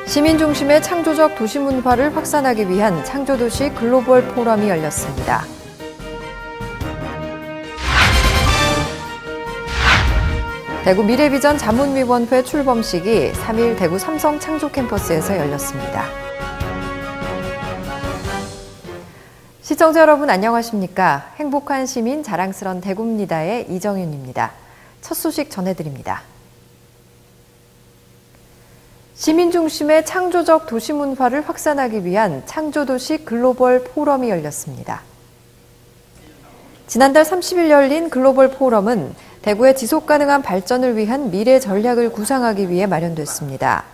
시민 중심의 창조적 도시 문화를 확산하기 위한 창조도시 글로벌 포럼이 열렸습니다. 대구 미래비전 자문위원회 출범식이 3일 대구 삼성 창조 캠퍼스에서 열렸습니다. 시청자 여러분 안녕하십니까? 행복한 시민 자랑스런 대구입니다의 이정윤입니다. 첫 소식 전해드립니다. 시민 중심의 창조적 도시 문화를 확산하기 위한 창조도시 글로벌 포럼이 열렸습니다. 지난달 30일 열린 글로벌 포럼은 대구의 지속가능한 발전을 위한 미래 전략을 구상하기 위해 마련됐습니다.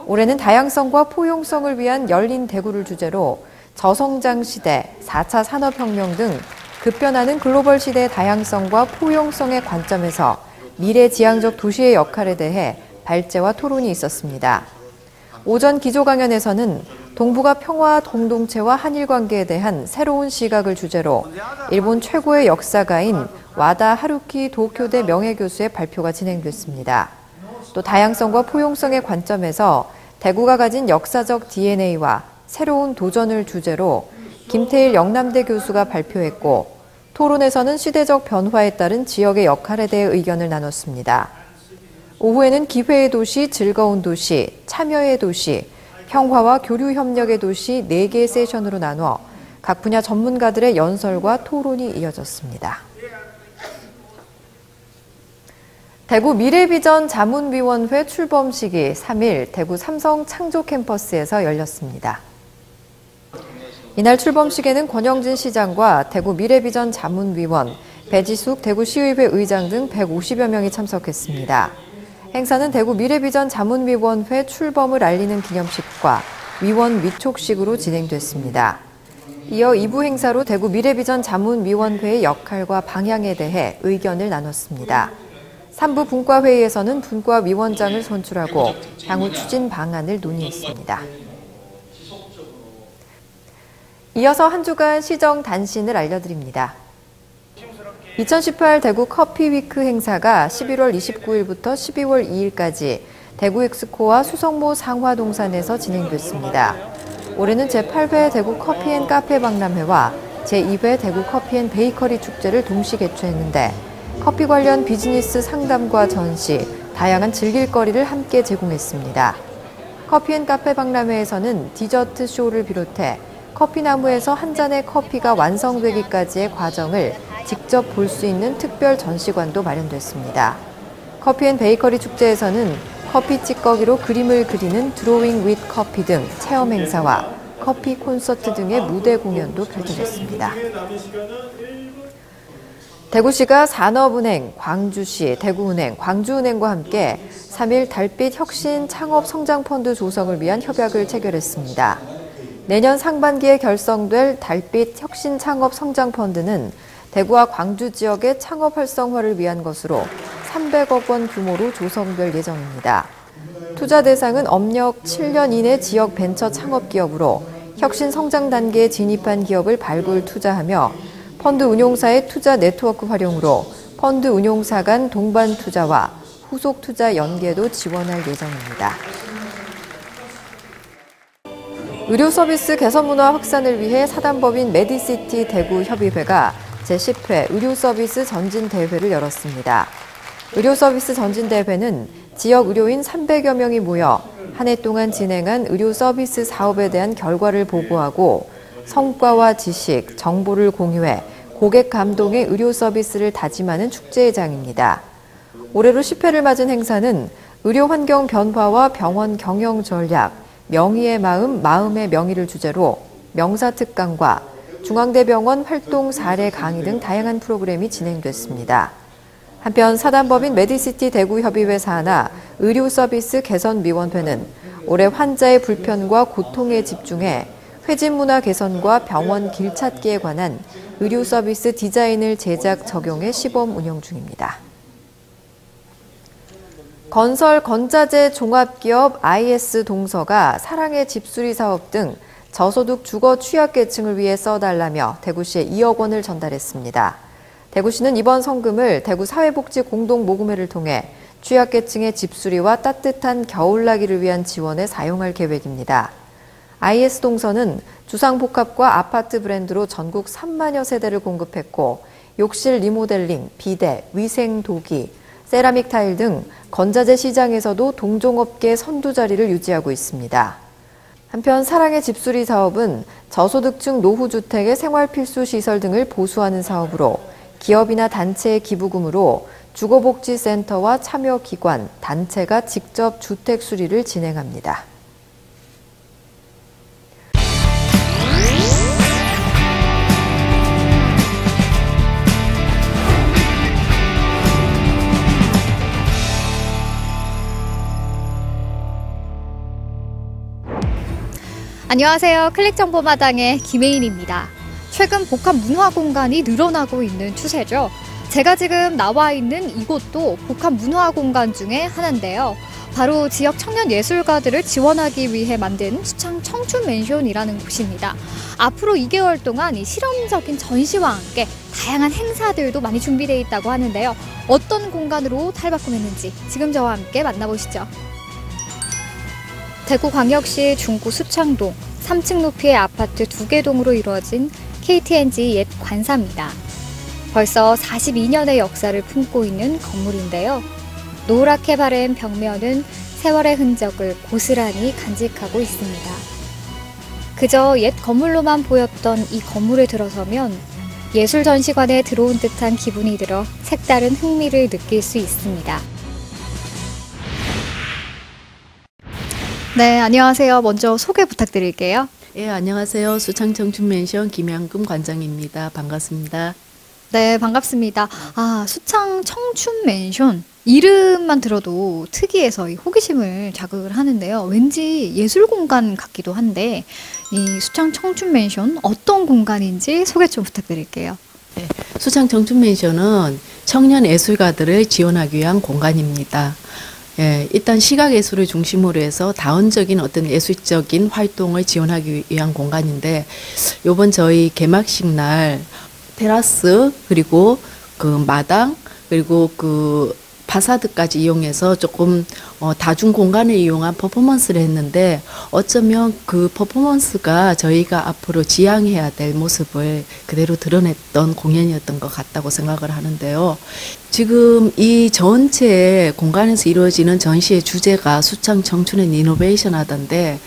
올해는 다양성과 포용성을 위한 열린 대구를 주제로 저성장 시대, 4차 산업혁명 등 급변하는 글로벌 시대의 다양성과 포용성의 관점에서 미래지향적 도시의 역할에 대해 발제와 토론이 있었습니다. 오전 기조 강연에서는 동북아 평화 공동체와 한일 관계에 대한 새로운 시각을 주제로 일본 최고의 역사가인 와다 하루키 도쿄대 명예교수의 발표가 진행됐습니다. 또 다양성과 포용성의 관점에서 대구가 가진 역사적 DNA와 새로운 도전을 주제로 김태일 영남대 교수가 발표했고, 토론에서는 시대적 변화에 따른 지역의 역할에 대해 의견을 나눴습니다. 오후에는 기회의 도시, 즐거운 도시, 참여의 도시, 평화와 교류 협력의 도시 4개 세션으로 나눠 각 분야 전문가들의 연설과 토론이 이어졌습니다. 대구 미래비전 자문위원회 출범식이 3일 대구 삼성 창조 캠퍼스에서 열렸습니다. 이날 출범식에는 권영진 시장과 대구 미래비전 자문위원, 배지숙 대구시의회 의장 등 150여 명이 참석했습니다. 행사는 대구 미래비전 자문위원회 출범을 알리는 기념식과 위원 위촉식으로 진행됐습니다. 이어 2부 행사로 대구 미래비전 자문위원회의 역할과 방향에 대해 의견을 나눴습니다. 3부 분과회의에서는 분과위원장을 선출하고 향후 추진 방안을 논의했습니다. 이어서 한 주간 시정 단신을 알려드립니다. 2018 대구 커피위크 행사가 11월 29일부터 12월 2일까지 대구 엑스코와 수성모 상화동산에서 진행됐습니다. 올해는 제8회 대구 커피앤카페 박람회와 제2회 대구 커피앤베이커리 축제를 동시 개최했는데 커피 관련 비즈니스 상담과 전시, 다양한 즐길거리를 함께 제공했습니다. 커피앤카페 박람회에서는 디저트 쇼를 비롯해 커피나무에서 한 잔의 커피가 완성되기까지의 과정을 직접 볼 수 있는 특별 전시관도 마련됐습니다. 커피앤베이커리 축제에서는 커피 찌꺼기로 그림을 그리는 드로잉 윗 커피 등 체험 행사와 커피 콘서트 등의 무대 공연도 펼쳐졌습니다. 대구시가 산업은행, 광주시, 대구은행, 광주은행과 함께 3일 달빛 혁신 창업 성장펀드 조성을 위한 협약을 체결했습니다. 내년 상반기에 결성될 달빛 혁신 창업 성장펀드는 대구와 광주 지역의 창업 활성화를 위한 것으로 300억 원 규모로 조성될 예정입니다. 투자 대상은 업력 7년 이내 지역 벤처 창업 기업으로 혁신 성장 단계에 진입한 기업을 발굴 투자하며 펀드 운용사의 투자 네트워크 활용으로 펀드 운용사 간 동반 투자와 후속 투자 연계도 지원할 예정입니다. 의료 서비스 개선 문화 확산을 위해 사단법인 메디시티 대구 협의회가 제10회 의료 서비스 전진 대회를 열었습니다. 의료 서비스 전진 대회는 지역 의료인 300여 명이 모여 한 해 동안 진행한 의료 서비스 사업에 대한 결과를 보고하고 성과와 지식, 정보를 공유해 고객 감동의 의료 서비스를 다짐하는 축제의 장입니다. 올해로 10회를 맞은 행사는 의료 환경 변화와 병원 경영 전략, 명의의 마음, 마음의 명의를 주제로 명사특강과 중앙대병원 활동 사례 강의 등 다양한 프로그램이 진행됐습니다. 한편 사단법인 메디시티 대구협의회 산하 의료서비스 개선위원회는 올해 환자의 불편과 고통에 집중해 회진문화 개선과 병원 길찾기에 관한 의료서비스 디자인을 제작 적용해 시범 운영 중입니다. 건설 건자재 종합기업 IS 동서가 사랑의 집수리 사업 등 저소득 주거 취약계층을 위해 써달라며 대구시에 2억 원을 전달했습니다. 대구시는 이번 성금을 대구 사회복지 공동모금회를 통해 취약계층의 집수리와 따뜻한 겨울나기를 위한 지원에 사용할 계획입니다. IS동선은 주상복합과 아파트 브랜드로 전국 3만여 세대를 공급했고 욕실 리모델링, 비대, 위생 도기, 세라믹 타일 등 건자재 시장에서도 동종업계 선두 자리를 유지하고 있습니다. 한편 사랑의 집수리 사업은 저소득층 노후주택의 생활필수시설 등을 보수하는 사업으로 기업이나 단체의 기부금으로 주거복지센터와 참여기관, 단체가 직접 주택 수리를 진행합니다. 안녕하세요. 클릭정보마당의 김혜인입니다. 최근 복합 문화 공간이 늘어나고 있는 추세죠. 제가 지금 나와 있는 이곳도 복합 문화 공간 중에 하나인데요. 바로 지역 청년 예술가들을 지원하기 위해 만든 수창 청춘 맨션이라는 곳입니다. 앞으로 2개월 동안 이 실험적인 전시와 함께 다양한 행사들도 많이 준비되어 있다고 하는데요. 어떤 공간으로 탈바꿈했는지 지금 저와 함께 만나보시죠. 대구광역시 중구 수창동 3층 높이의 아파트 2개 동으로 이루어진 KTNG 옛 관사입니다. 벌써 42년의 역사를 품고 있는 건물인데요. 노랗게 바랜 벽면은 세월의 흔적을 고스란히 간직하고 있습니다. 그저 옛 건물로만 보였던 이 건물에 들어서면 예술 전시관에 들어온 듯한 기분이 들어 색다른 흥미를 느낄 수 있습니다. 네, 안녕하세요. 먼저 소개 부탁드릴게요. 예, 안녕하세요. 수창 청춘 맨션 김양금 관장입니다. 반갑습니다. 네, 반갑습니다. 수창 청춘 맨션. 이름만 들어도 특이해서 이 호기심을 자극을 하는데요. 왠지 예술 공간 같기도 한데, 이 수창 청춘 맨션 어떤 공간인지 소개 좀 부탁드릴게요. 네, 수창 청춘 맨션은 청년 예술가들을 지원하기 위한 공간입니다. 예, 일단 시각예술을 중심으로 해서 다원적인 어떤 예술적인 활동을 지원하기 위한 공간인데, 요번 저희 개막식 날 테라스 그리고 그 마당 그리고 그 파사드까지 이용해서 조금 다중 공간을 이용한 퍼포먼스를 했는데, 어쩌면 그 퍼포먼스가 저희가 앞으로 지향해야 될 모습을 그대로 드러냈던 공연이었던 것 같다고 생각을 하는데요. 지금 이 전체 공간에서 이루어지는 전시의 주제가 수창 청춘 이노베이션 하던데,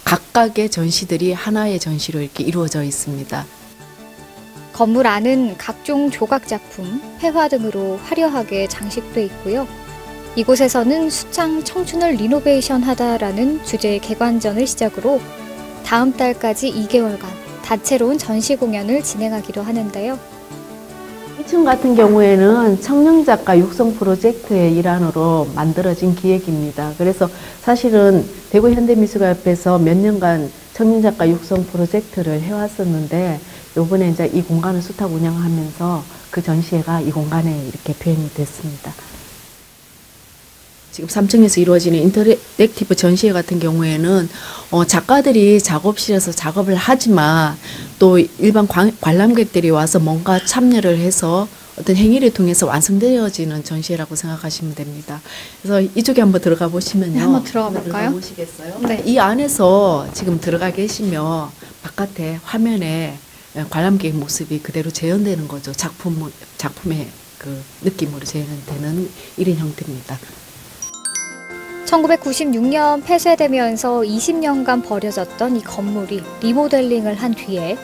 각각의 전시들이 하나의 전시로 이렇게 이루어져 있습니다. 건물 안은 각종 조각 작품, 회화 등으로 화려하게 장식돼 있고요. 이곳에서는 수창 청춘을 리노베이션 하다라는 주제의 개관전을 시작으로 다음 달까지 2개월간 다채로운 전시 공연을 진행하기도 하는데요. 2층 같은 경우에는 청년작가 육성 프로젝트의 일환으로 만들어진 기획입니다. 그래서 사실은 대구현대미술가협회에서 몇 년간 청년작가 육성 프로젝트를 해왔었는데, 요번에 이제 이 공간을 수탁 운영하면서 그 전시회가 이 공간에 이렇게 표현이 됐습니다. 지금 3층에서 이루어지는 인터랙티브 전시회 같은 경우에는 작가들이 작업실에서 작업을 하지만 또 일반 관람객들이 와서 뭔가 참여를 해서 어떤 행위를 통해서 완성되어지는 전시회라고 생각하시면 됩니다. 그래서 이쪽에 한번 들어가 보시면요. 네, 한번 들어가 볼까요? 보시겠어요? 네. 이 안에서 지금 들어가 계시면 바깥에 화면에 관람객 모습이 그대로 재현되는 거죠. 작품의 그 느낌으로 재현되는 이런 형태입니다. 1996년 폐쇄되면서 20년간 버려졌던 이 건물이 리모델링을 한 뒤에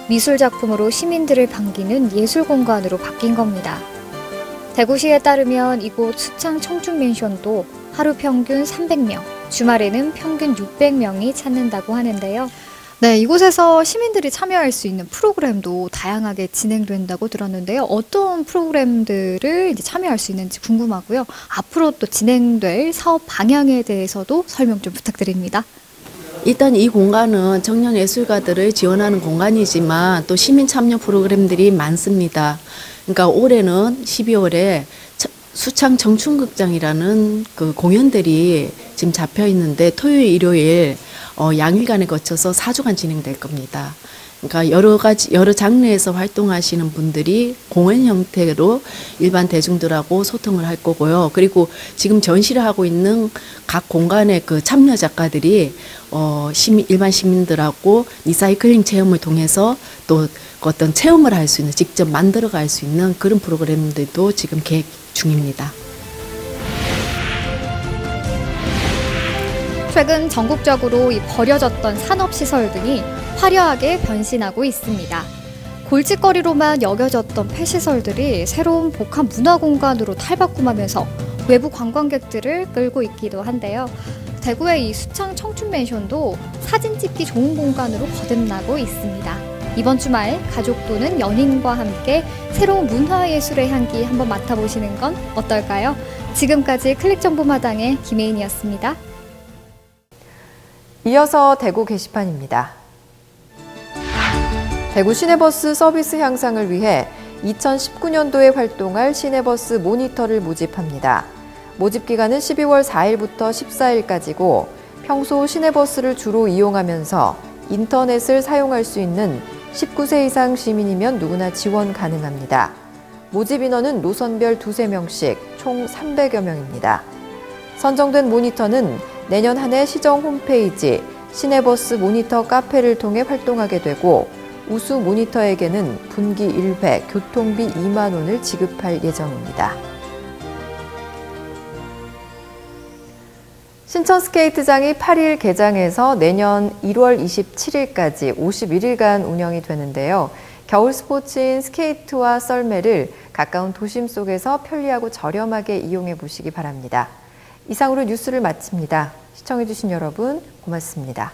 미술 작품으로 시민들을 반기는 예술 공간으로 바뀐 겁니다. 대구시에 따르면 이곳 수창 청춘 맨션도 하루 평균 300명, 주말에는 평균 600명이 찾는다고 하는데요. 네, 이곳에서 시민들이 참여할 수 있는 프로그램도 다양하게 진행된다고 들었는데요. 어떤 프로그램들을 이제 참여할 수 있는지 궁금하고요. 앞으로 또 진행될 사업 방향에 대해서도 설명 좀 부탁드립니다. 일단 이 공간은 청년 예술가들을 지원하는 공간이지만 또 시민 참여 프로그램들이 많습니다. 그러니까 올해는 12월에 수창 청춘극장이라는 그 공연들이 지금 잡혀 있는데 토요일, 일요일 양일간에 거쳐서 4주간 진행될 겁니다. 그러니까 여러 장르에서 활동하시는 분들이 공연 형태로 일반 대중들하고 소통을 할 거고요. 그리고 지금 전시를 하고 있는 각 공간의 그 참여 작가들이 일반 시민들하고 리사이클링 체험을 통해서 또 어떤 체험을 할 수 있는, 직접 만들어 갈 수 있는 그런 프로그램들도 지금 계획 중입니다. 최근 전국적으로 이 버려졌던 산업시설 등이 화려하게 변신하고 있습니다. 골칫거리로만 여겨졌던 폐시설들이 새로운 복합 문화공간으로 탈바꿈하면서 외부 관광객들을 끌고 있기도 한데요. 대구의 이 수창 청춘맨션도 사진 찍기 좋은 공간으로 거듭나고 있습니다. 이번 주말 가족 또는 연인과 함께 새로운 문화예술의 향기 한번 맡아보시는 건 어떨까요? 지금까지 클릭정보마당의 김혜인이었습니다. 이어서 대구 게시판입니다. 대구 시내버스 서비스 향상을 위해 2019년도에 활동할 시내버스 모니터를 모집합니다. 모집 기간은 12월 4일부터 14일까지고 평소 시내버스를 주로 이용하면서 인터넷을 사용할 수 있는 19세 이상 시민이면 누구나 지원 가능합니다. 모집 인원은 노선별 2~3명씩 총 300여 명입니다. 선정된 모니터는 내년 한 해 시정 홈페이지 시내버스 모니터 카페를 통해 활동하게 되고 우수 모니터에게는 분기 1회 교통비 2만 원을 지급할 예정입니다. 신천 스케이트장이 8일 개장해서 내년 1월 27일까지 51일간 운영이 되는데요. 겨울 스포츠인 스케이트와 썰매를 가까운 도심 속에서 편리하고 저렴하게 이용해 보시기 바랍니다. 이상으로 뉴스를 마칩니다. 시청해주신 여러분 고맙습니다.